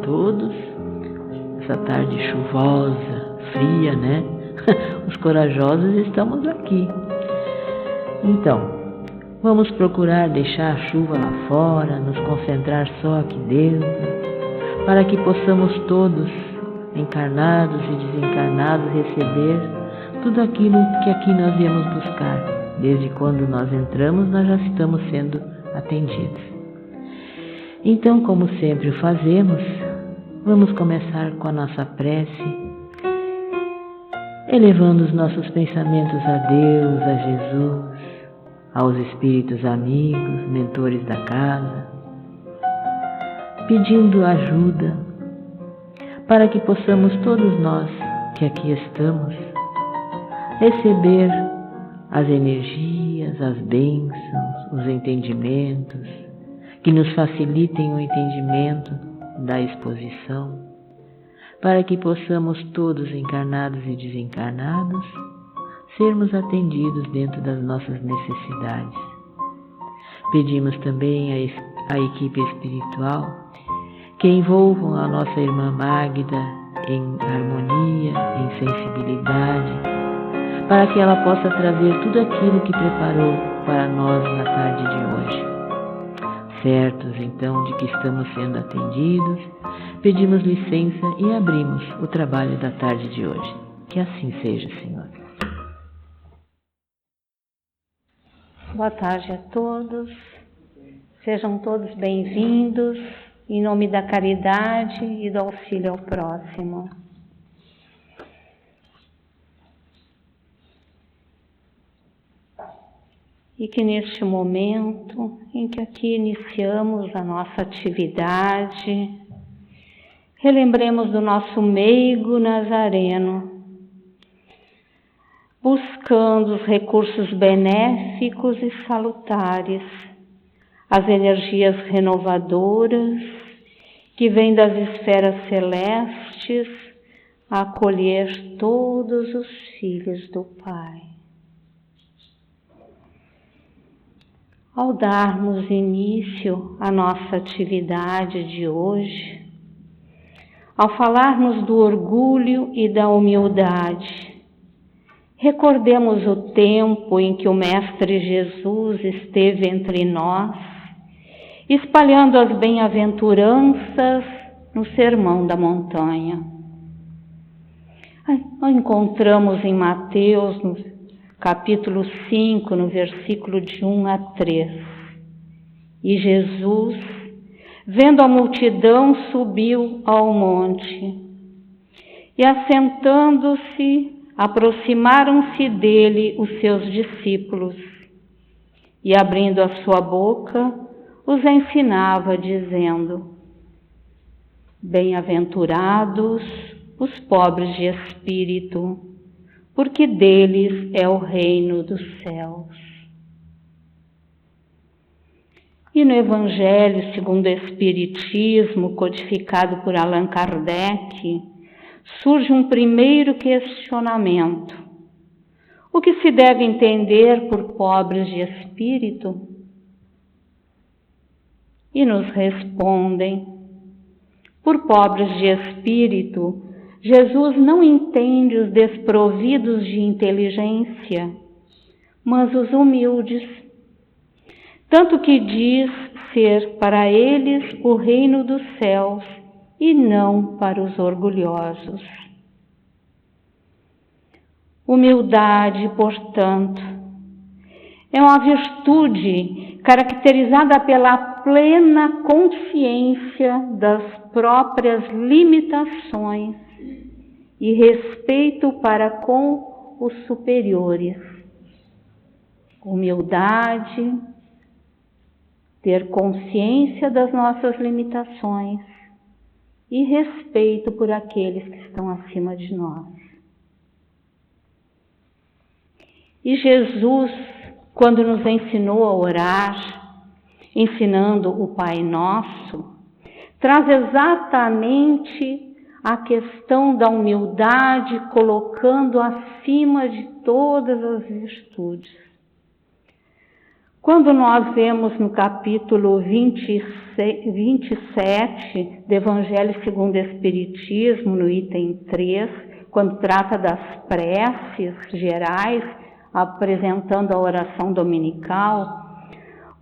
todos. Essa tarde chuvosa, fria, né? Os corajosos estamos aqui. Então, vamos procurar deixar a chuva lá fora, nos concentrar só aqui dentro, para que possamos todos, encarnados e desencarnados, receber tudo aquilo que aqui nós viemos buscar. Desde quando nós entramos, nós já estamos sendo atendidos. Então, como sempre o fazemos, vamos começar com a nossa prece, elevando os nossos pensamentos a Deus, a Jesus, aos espíritos amigos, mentores da casa, pedindo ajuda para que possamos todos nós que aqui estamos receber as energias, as bênçãos, os entendimentos que nos facilitem o entendimento da exposição, para que possamos todos, encarnados e desencarnados, sermos atendidos dentro das nossas necessidades. Pedimos também à equipe espiritual que envolvam a nossa irmã Magda em harmonia, em sensibilidade, para que ela possa trazer tudo aquilo que preparou para nós na tarde de hoje. Certos, então, de que estamos sendo atendidos, pedimos licença e abrimos o trabalho da tarde de hoje. Que assim seja, Senhor. Boa tarde a todos. Sejam todos bem-vindos, em nome da caridade e do auxílio ao próximo. E que neste momento em que aqui iniciamos a nossa atividade, relembremos do nosso meigo Nazareno, buscando os recursos benéficos e salutares, as energias renovadoras que vêm das esferas celestes a acolher todos os filhos do Pai. Ao darmos início à nossa atividade de hoje, ao falarmos do orgulho e da humildade, recordemos o tempo em que o Mestre Jesus esteve entre nós, espalhando as bem-aventuranças no Sermão da Montanha. Encontramos em Mateus, no capítulo 5, no versículo de 1 a 3. E Jesus, vendo a multidão, subiu ao monte. E assentando-se, aproximaram-se dele os seus discípulos. E abrindo a sua boca, os ensinava, dizendo: Bem-aventurados os pobres de espírito, porque deles é o reino dos céus. E no Evangelho segundo o Espiritismo, codificado por Allan Kardec, surge um primeiro questionamento. O que se deve entender por pobres de espírito? E nos respondem: por pobres de espírito, Jesus não entende os desprovidos de inteligência, mas os humildes, tanto que diz ser para eles o reino dos céus e não para os orgulhosos. Humildade, portanto, é uma virtude caracterizada pela plena consciência das próprias limitações e respeito para com os superiores. Humildade, ter consciência das nossas limitações e respeito por aqueles que estão acima de nós. E Jesus, quando nos ensinou a orar, ensinando o Pai Nosso, traz exatamente a questão da humildade, colocando acima de todas as virtudes. Quando nós vemos no capítulo 27 do Evangelho segundo o Espiritismo, no item 3, quando trata das preces gerais, apresentando a oração dominical,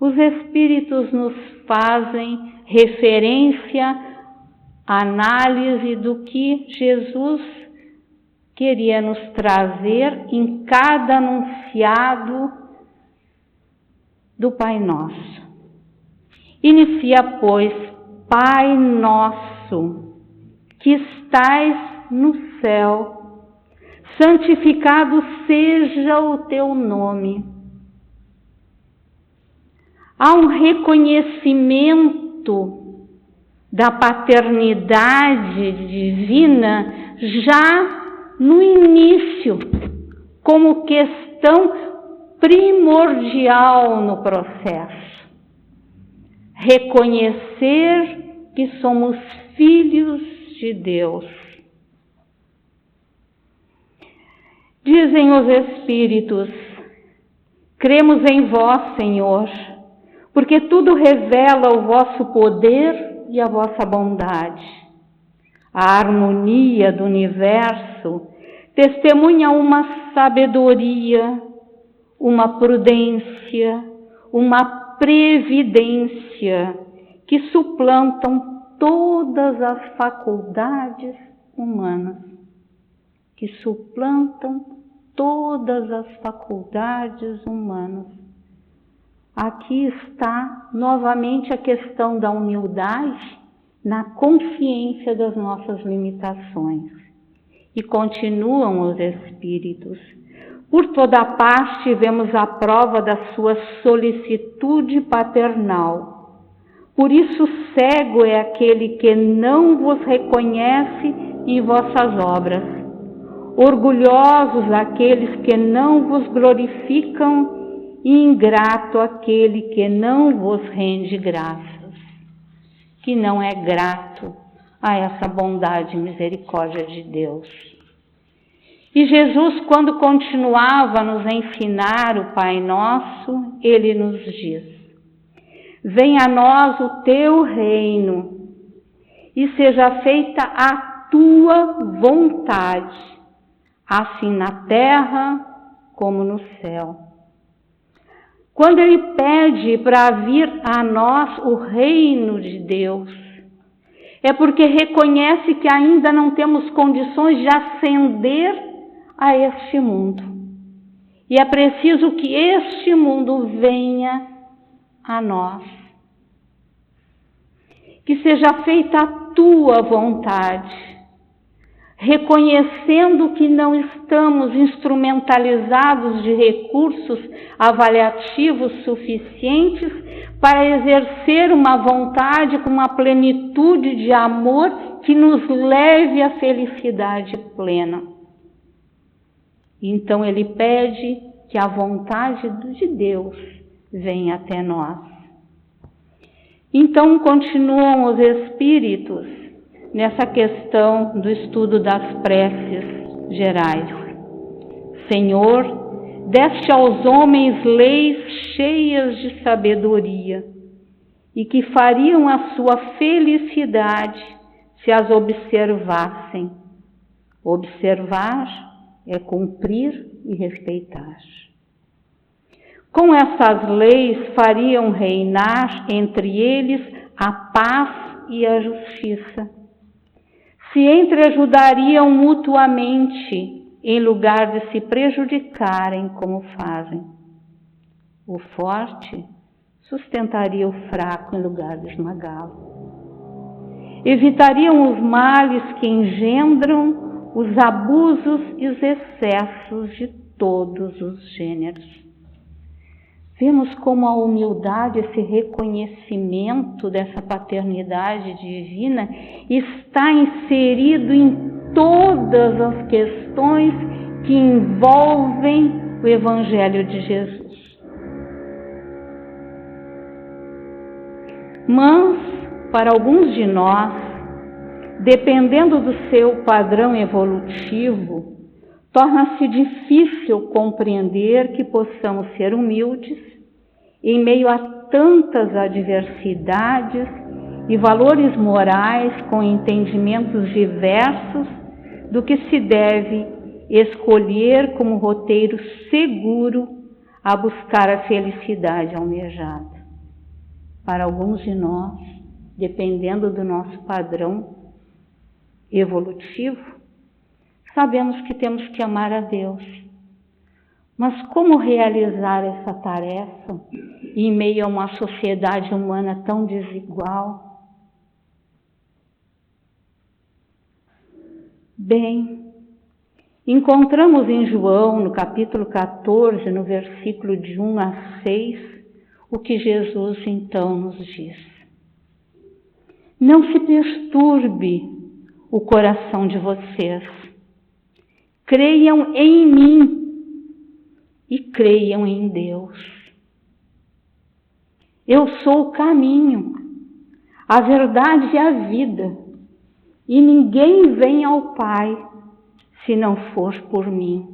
os Espíritos nos fazem referência à análise do que Jesus queria nos trazer em cada anunciado do Pai Nosso. Inicia, pois, Pai Nosso, que estais no céu, santificado seja o teu nome. Há um reconhecimento da paternidade divina já no início, como questão primordial no processo. Reconhecer que somos filhos de Deus. Dizem os Espíritos: cremos em vós, Senhor, porque tudo revela o vosso poder e a vossa bondade. A harmonia do universo testemunha uma sabedoria, uma prudência, uma previdência que suplantam todas as faculdades humanas. Que suplantam todas as faculdades humanas. Aqui está novamente a questão da humildade na consciência das nossas limitações. E continuam os Espíritos: por toda parte vemos a prova da sua solicitude paternal. Por isso cego é aquele que não vos reconhece em vossas obras. Orgulhosos aqueles que não vos glorificam, e ingrato aquele que não vos rende graças, que não é grato a essa bondade e misericórdia de Deus. E Jesus, quando continuava a nos ensinar o Pai Nosso, ele nos diz: venha a nós o teu reino e seja feita a tua vontade, assim na terra como no céu. Quando ele pede para vir a nós o reino de Deus, é porque reconhece que ainda não temos condições de ascender a este mundo. E é preciso que este mundo venha a nós. Que seja feita a tua vontade, reconhecendo que não estamos instrumentalizados de recursos avaliativos suficientes para exercer uma vontade com uma plenitude de amor que nos leve à felicidade plena. Então ele pede que a vontade de Deus venha até nós. Então continuam os Espíritos nessa questão do estudo das preces gerais. Senhor, deste aos homens leis cheias de sabedoria e que fariam a sua felicidade se as observassem. Observar é cumprir e respeitar. Com essas leis fariam reinar entre eles a paz e a justiça. Se entreajudariam mutuamente em lugar de se prejudicarem como fazem. O forte sustentaria o fraco em lugar de esmagá-lo. Evitariam os males que engendram os abusos e os excessos de todos os gêneros. Vemos como a humildade, esse reconhecimento dessa paternidade divina está inserido em todas as questões que envolvem o Evangelho de Jesus. Mas, para alguns de nós, dependendo do seu padrão evolutivo, torna-se difícil compreender que possamos ser humildes em meio a tantas adversidades e valores morais com entendimentos diversos do que se deve escolher como roteiro seguro a buscar a felicidade almejada. Para alguns de nós, dependendo do nosso padrão evolutivo, sabemos que temos que amar a Deus. Mas como realizar essa tarefa em meio a uma sociedade humana tão desigual? Bem, encontramos em João, no capítulo 14, no versículo de 1 a 6, o que Jesus então nos diz. Não se perturbe o coração de vocês. Creiam em mim e creiam em Deus. Eu sou o caminho, a verdade e a vida. E ninguém vem ao Pai se não for por mim.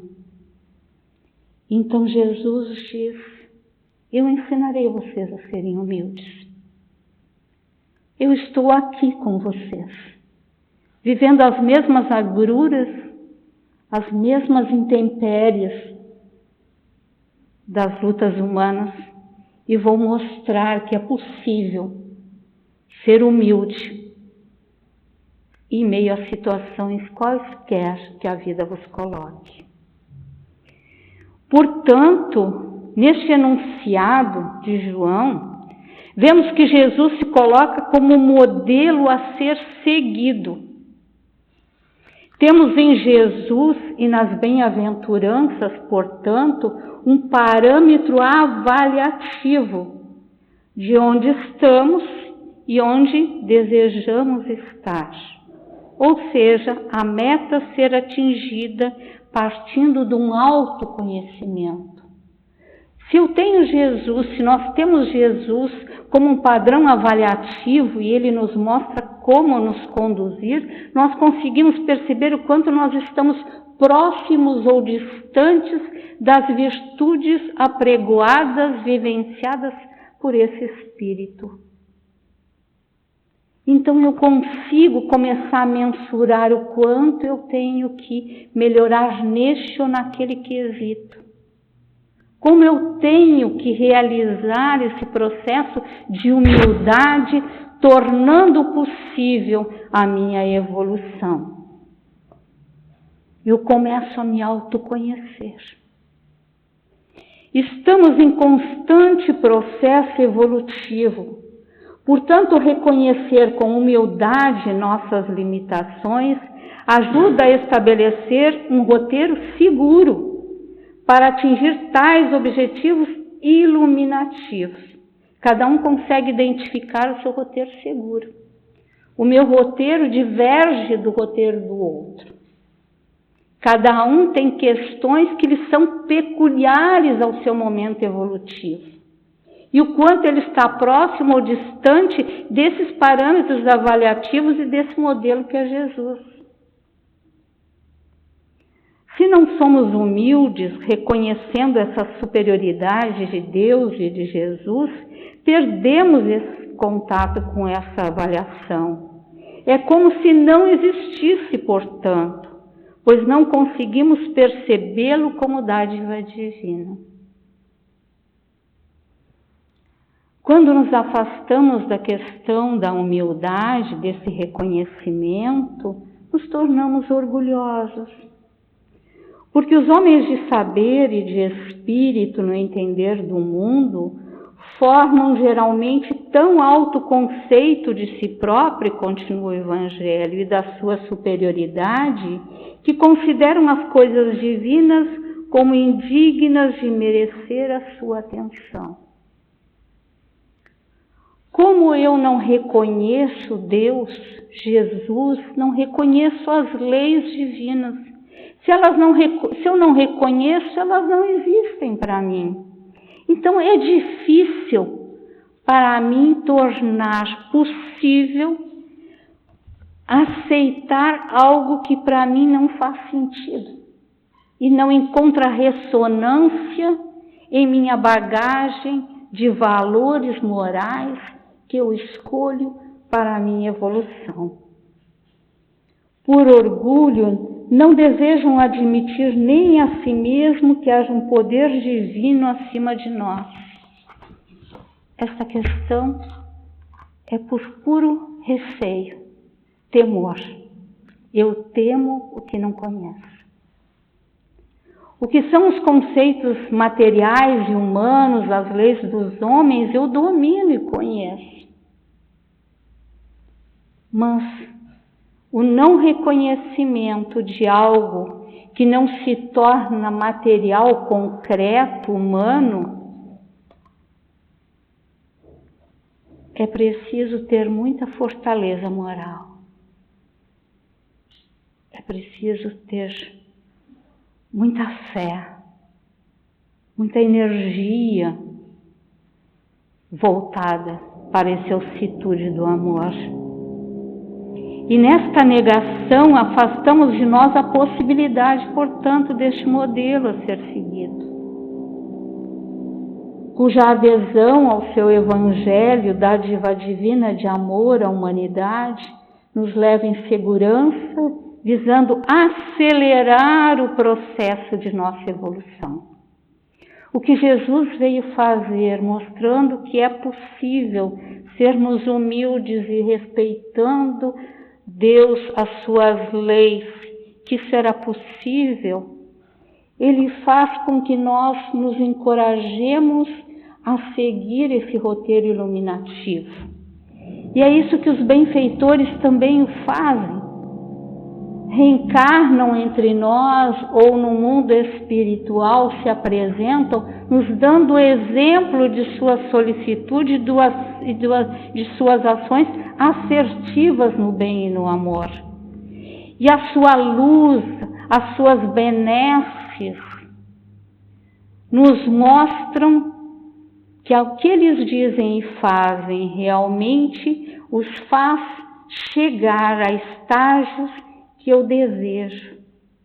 Então Jesus diz, eu ensinarei vocês a serem humildes. Eu estou aqui com vocês, vivendo as mesmas agruras, as mesmas intempéries das lutas humanas, e vou mostrar que é possível ser humilde em meio a situações quaisquer que a vida vos coloque. Portanto, neste enunciado de João, vemos que Jesus se coloca como modelo a ser seguido. Temos em Jesus e nas bem-aventuranças, portanto, um parâmetro avaliativo de onde estamos e onde desejamos estar. Ou seja, a meta ser atingida partindo de um autoconhecimento. Se eu tenho Jesus, se nós temos Jesus como um padrão avaliativo e ele nos mostra como nos conduzir, nós conseguimos perceber o quanto nós estamos próximos ou distantes das virtudes apregoadas, vivenciadas por esse Espírito. Então eu consigo começar a mensurar o quanto eu tenho que melhorar neste ou naquele quesito. Como eu tenho que realizar esse processo de humildade, tornando possível a minha evolução. Eu começo a me autoconhecer. Estamos em constante processo evolutivo. Portanto, reconhecer com humildade nossas limitações ajuda a estabelecer um roteiro seguro para atingir tais objetivos iluminativos. Cada um consegue identificar o seu roteiro seguro. O meu roteiro diverge do roteiro do outro. Cada um tem questões que lhe são peculiares ao seu momento evolutivo. E o quanto ele está próximo ou distante desses parâmetros avaliativos e desse modelo que é Jesus. Se não somos humildes, reconhecendo essa superioridade de Deus e de Jesus, perdemos esse contato com essa avaliação. É como se não existisse, portanto, pois não conseguimos percebê-lo como dádiva divina. Quando nos afastamos da questão da humildade, desse reconhecimento, nos tornamos orgulhosos. Porque os homens de saber e de espírito no entender do mundo formam geralmente tão alto conceito de si próprio, continua o Evangelho, e da sua superioridade, que consideram as coisas divinas como indignas de merecer a sua atenção. Como eu não reconheço Deus, Jesus, não reconheço as leis divinas. Se eu não reconheço, elas não existem para mim. Então é difícil para mim tornar possível aceitar algo que para mim não faz sentido e não encontra ressonância em minha bagagem de valores morais que eu escolho para a minha evolução. Por orgulho, não desejam admitir nem a si mesmo que haja um poder divino acima de nós. Esta questão é por puro receio, temor. Eu temo o que não conheço. O que são os conceitos materiais e humanos, as leis dos homens, eu domino e conheço. Mas o não reconhecimento de algo que não se torna material, concreto, humano, é preciso ter muita fortaleza moral. É preciso ter muita fé, muita energia voltada para a excelsitude do amor. E nesta negação afastamos de nós a possibilidade, portanto, deste modelo a ser seguido, cuja adesão ao seu evangelho, dádiva divina de amor à humanidade, nos leva em segurança, visando acelerar o processo de nossa evolução. O que Jesus veio fazer, mostrando que é possível sermos humildes e respeitando Deus, as suas leis, que será possível, Ele faz com que nós nos encorajemos a seguir esse roteiro iluminativo. E é isso que os benfeitores também o fazem. Reencarnam entre nós ou no mundo espiritual se apresentam, nos dando exemplo de sua solicitude e de suas ações assertivas no bem e no amor. E a sua luz, as suas benesses, nos mostram que o que eles dizem e fazem realmente os faz chegar a estágios que eu desejo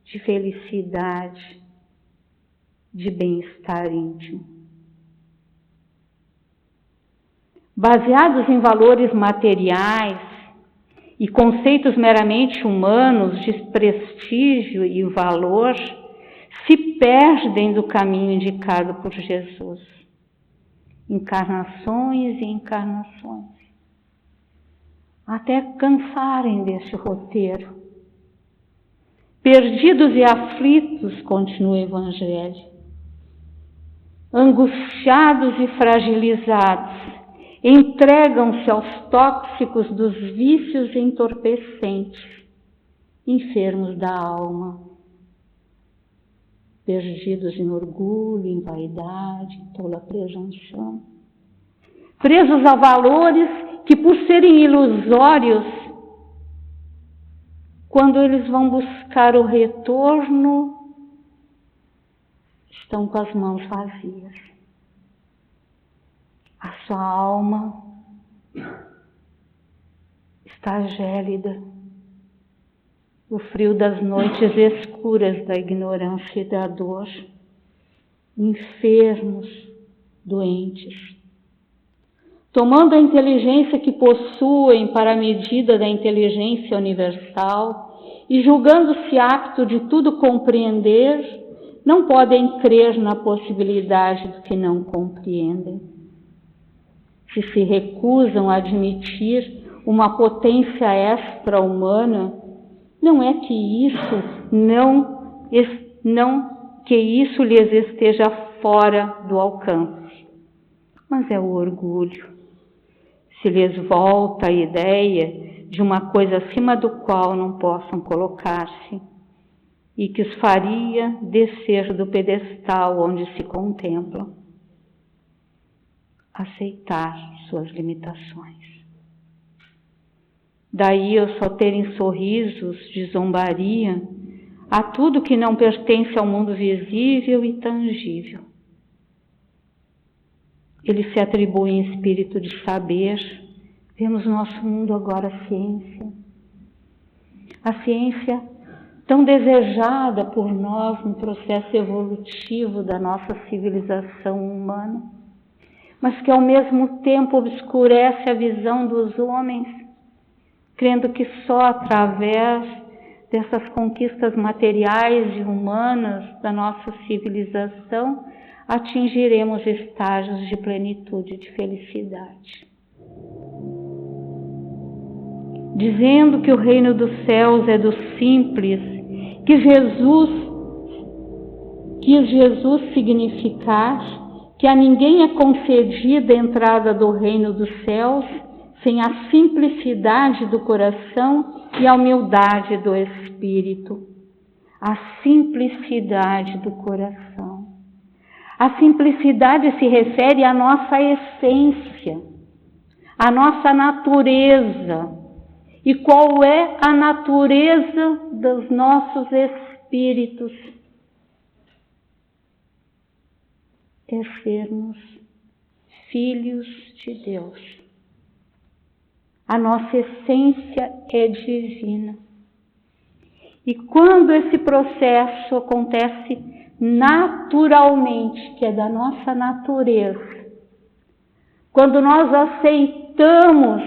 de felicidade, de bem-estar íntimo. Baseados em valores materiais e conceitos meramente humanos de prestígio e valor, se perdem do caminho indicado por Jesus. Encarnações e encarnações. Até cansarem deste roteiro. Perdidos e aflitos, continua o Evangelho, angustiados e fragilizados, entregam-se aos tóxicos dos vícios entorpecentes, enfermos da alma, perdidos em orgulho, em vaidade, em tola presunção, presos a valores que, por serem ilusórios, quando eles vão buscar o retorno, estão com as mãos vazias. A sua alma está gélida. O frio das noites escuras da ignorância e da dor. Enfermos, doentes. Tomando a inteligência que possuem para a medida da inteligência universal e julgando-se apto de tudo compreender, não podem crer na possibilidade do que não compreendem. Se recusam a admitir uma potência extra-humana, não é que isso lhes esteja fora do alcance, mas é o orgulho. Se lhes volta a ideia de uma coisa acima do qual não possam colocar-se e que os faria descer do pedestal onde se contemplam, aceitar suas limitações. Daí eu só terem sorrisos de zombaria a tudo que não pertence ao mundo visível e tangível. Eles se atribuem espírito de saber. Vemos no nosso mundo agora a ciência. A ciência tão desejada por nós no processo evolutivo da nossa civilização humana. mas que ao mesmo tempo obscurece a visão dos homens, crendo que só através dessas conquistas materiais e humanas da nossa civilização atingiremos estágios de plenitude e de felicidade. Dizendo que o reino dos céus é dos simples, que Jesus significar que a ninguém é concedida a entrada do reino dos céus sem a simplicidade do coração e a humildade do espírito. A simplicidade do coração. A simplicidade se refere à nossa essência, à nossa natureza. E qual é a natureza dos nossos espíritos? É sermos filhos de Deus. A nossa essência é divina. E quando esse processo acontece naturalmente, que é da nossa natureza, quando nós aceitamos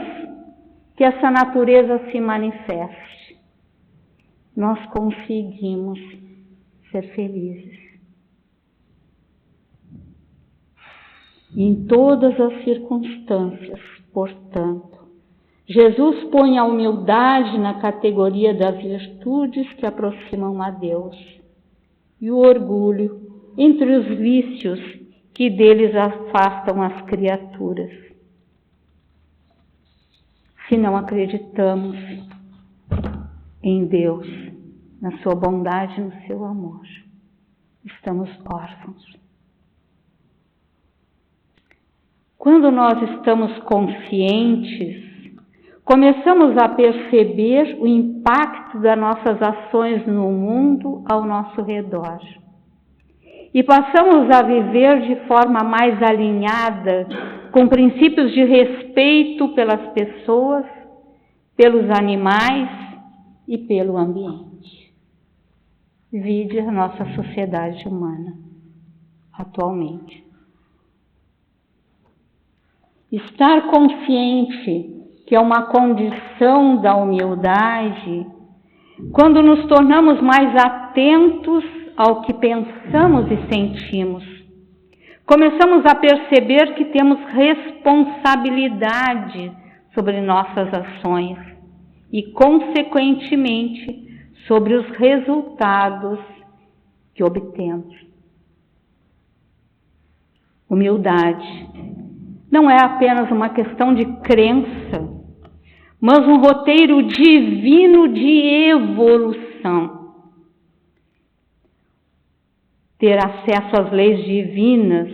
que essa natureza se manifeste, nós conseguimos ser felizes. Em todas as circunstâncias, portanto, Jesus põe a humildade na categoria das virtudes que aproximam a Deus e o orgulho entre os vícios que deles afastam as criaturas. Se não acreditamos em Deus, na sua bondade e no seu amor, estamos órfãos. Quando nós estamos conscientes, começamos a perceber o impacto das nossas ações no mundo ao nosso redor. E passamos a viver de forma mais alinhada, com princípios de respeito pelas pessoas, pelos animais e pelo ambiente. Vide a nossa sociedade humana atualmente. Estar consciente que é uma condição da humildade, quando nos tornamos mais atentos ao que pensamos e sentimos. Começamos a perceber que temos responsabilidade sobre nossas ações e, consequentemente, sobre os resultados que obtemos. Humildade não é apenas uma questão de crença, mas um roteiro divino de evolução. Ter acesso às leis divinas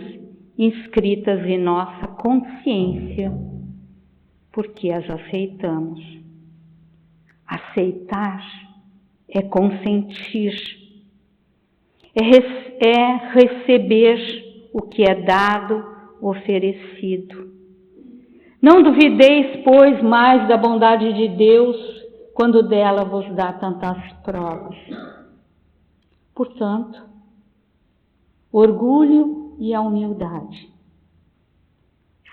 inscritas em nossa consciência, porque as aceitamos. Aceitar é consentir, é receber o que é dado, oferecido. Não duvideis, pois, mais da bondade de Deus, quando dela vos dá tantas provas. Portanto, orgulho e a humildade.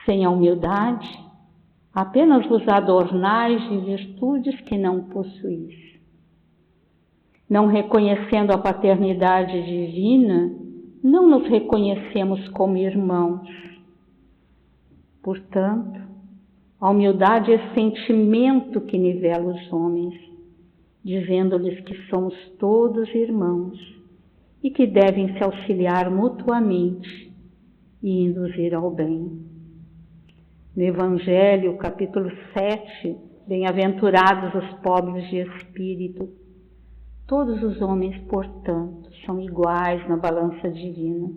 Sem a humildade, apenas vos adornais de virtudes que não possuís. Não reconhecendo a paternidade divina, não nos reconhecemos como irmãos. Portanto, a humildade é sentimento que nivela os homens, dizendo-lhes que somos todos irmãos e que devem se auxiliar mutuamente e induzir ao bem. No Evangelho, capítulo 7, bem-aventurados os pobres de espírito. Todos os homens, portanto, são iguais na balança divina,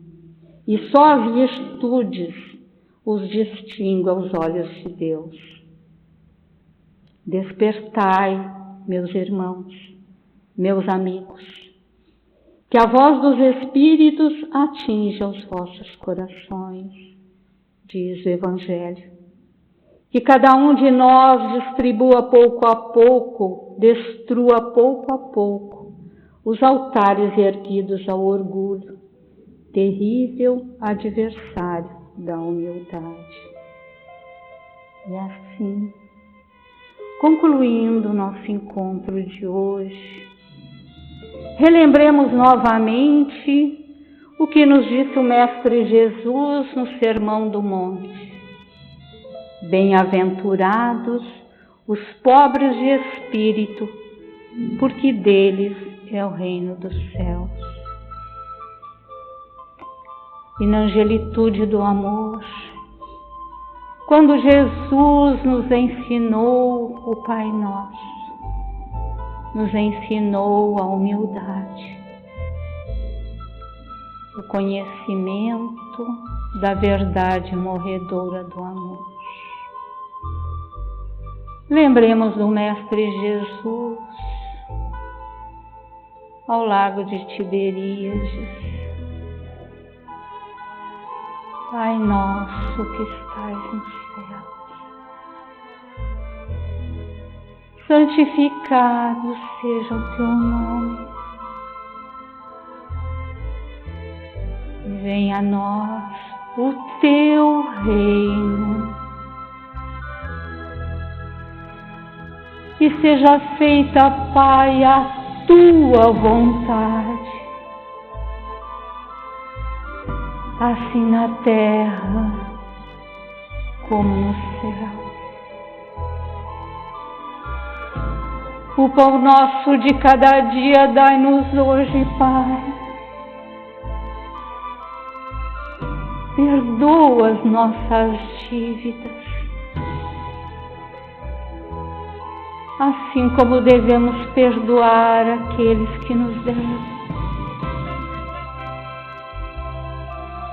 e só as virtudes os distinguem aos olhos de Deus. Despertai, meus irmãos, meus amigos, que a voz dos Espíritos atinja os vossos corações, diz o Evangelho. Que cada um de nós distribua pouco a pouco, destrua pouco a pouco, os altares erguidos ao orgulho, terrível adversário da humildade. E assim, concluindo o nosso encontro de hoje, relembremos novamente o que nos disse o Mestre Jesus no Sermão do Monte. Bem-aventurados os pobres de espírito, porque deles é o reino dos céus. E na angelitude do amor, quando Jesus nos ensinou o Pai Nosso, nos ensinou a humildade, o conhecimento da verdade morredora do amor. Lembremos do Mestre Jesus ao lago de Tiberíades. Pai nosso que estais no céu, santificado seja o teu nome. Venha a nós o teu reino. E seja feita, Pai, a tua vontade, assim na terra como no céu. O pão nosso de cada dia dai-nos hoje, Pai. Perdoa as nossas dívidas, assim como devemos perdoar aqueles que nos devem.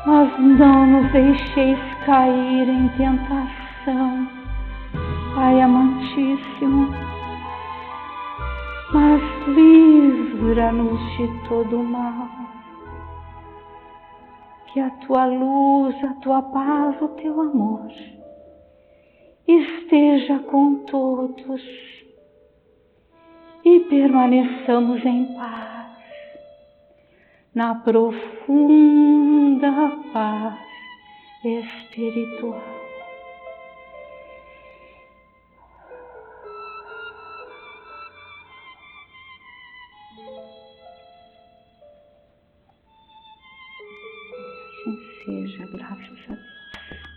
Mas não nos deixeis cair em tentação, Pai amantíssimo, mas livra-nos de todo mal. Que a tua luz, a tua paz, o teu amor esteja com todos e permaneçamos em paz, na profunda paz espiritual. Assim seja, graças a Deus.